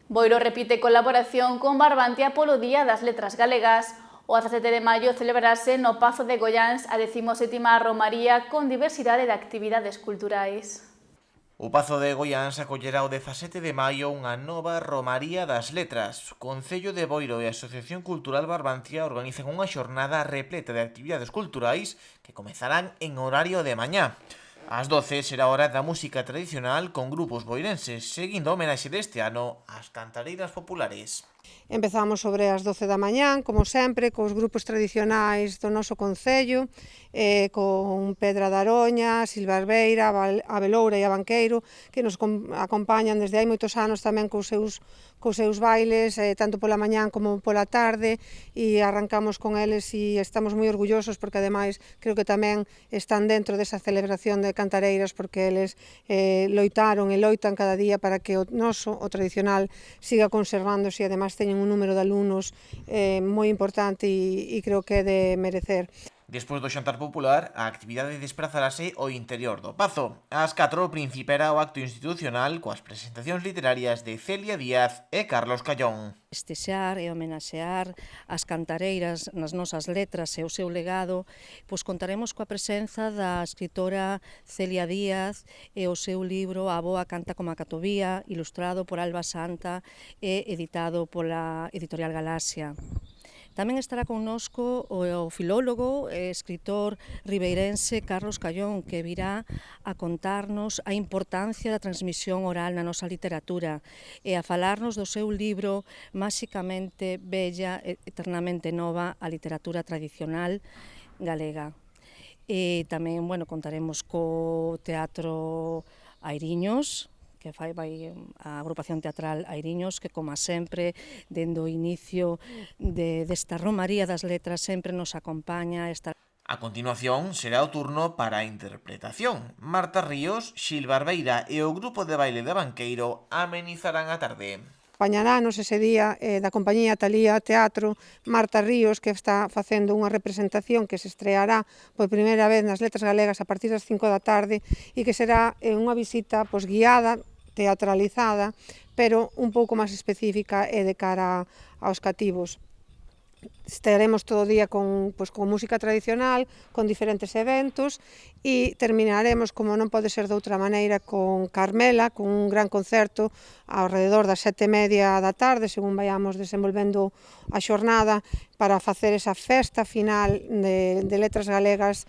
Boiro repite colaboración con Barbantia polo Día das Letras Galegas. O 17 de maio celebrarase no Pazo de Goiáns a 17ª romaría con diversidade de actividades culturais. O Pazo de Goiáns acollerá o 17 de maio unha nova Romaría das Letras. O Concello de Boiro e a Asociación Cultural Barbantia organizan unha xornada repleta de actividades culturais que comezarán en horario de mañá. Ás 12 será hora da música tradicional con grupos boirenses, seguindo a homenaxe deste ano ás cantareiras populares. Empezamos sobre as 12 da mañán, como sempre, cos grupos tradicionais do noso concello, con Pedra da Aroña, Silvarbeira, a Beloura e a Banqueiro, que nos acompañan desde hai moitos anos tamén cos seus bailes, tanto pola mañán como pola tarde, e arrancamos con eles e estamos moi orgullosos porque ademais creo que tamén están dentro desa celebración de cantareiras porque eles loitaron e loitan cada día para que o noso, o tradicional, siga conservándose e ademais teñen un número de alumnos moi importante e creo que é de merecer. Despois do xantar popular, a actividade desplazarase ao interior do Pazo. Ás 4 principiará o acto institucional coas presentacións literarias de Celia Díaz e Carlos Callón. Festexar e homenaxear as cantareiras nas nosas letras e o seu legado, pois contaremos coa presenza da escritora Celia Díaz e o seu libro A Boa canta como a Catovía, ilustrado por Alba Santa e editado pola editorial Galaxia. Tamén estará connosco o filólogo e escritor ribeirense Carlos Callón, que virá a contarnos a importancia da transmisión oral na nosa literatura e a falarnos do seu libro Máxicamente bella e eternamente nova, a literatura tradicional galega. E tamén, contaremos co Teatro Airiños, que vai a agrupación teatral Airiños, que, como sempre, dende o inicio desta Romaría das Letras, sempre nos acompaña. A continuación, será o turno para a interpretación. Marta Ríos, Xil Barbeira e o grupo de baile de Banqueiro amenizarán a tarde. Acompañarános ese día da compañía Talía Teatro Marta Ríos, que está facendo unha representación que se estreará por primeira vez nas Letras Galegas a partir das 5 da tarde e que será unha visita guiada, teatralizada, pero un pouco máis específica e de cara aos cativos. Estaremos todo o día con música tradicional, con diferentes eventos e terminaremos, como non pode ser de outra maneira, con Carmela, con un gran concerto ao redor das 7:30 da tarde, según vayamos desenvolvendo a xornada, para facer esa festa final de Letras Galegas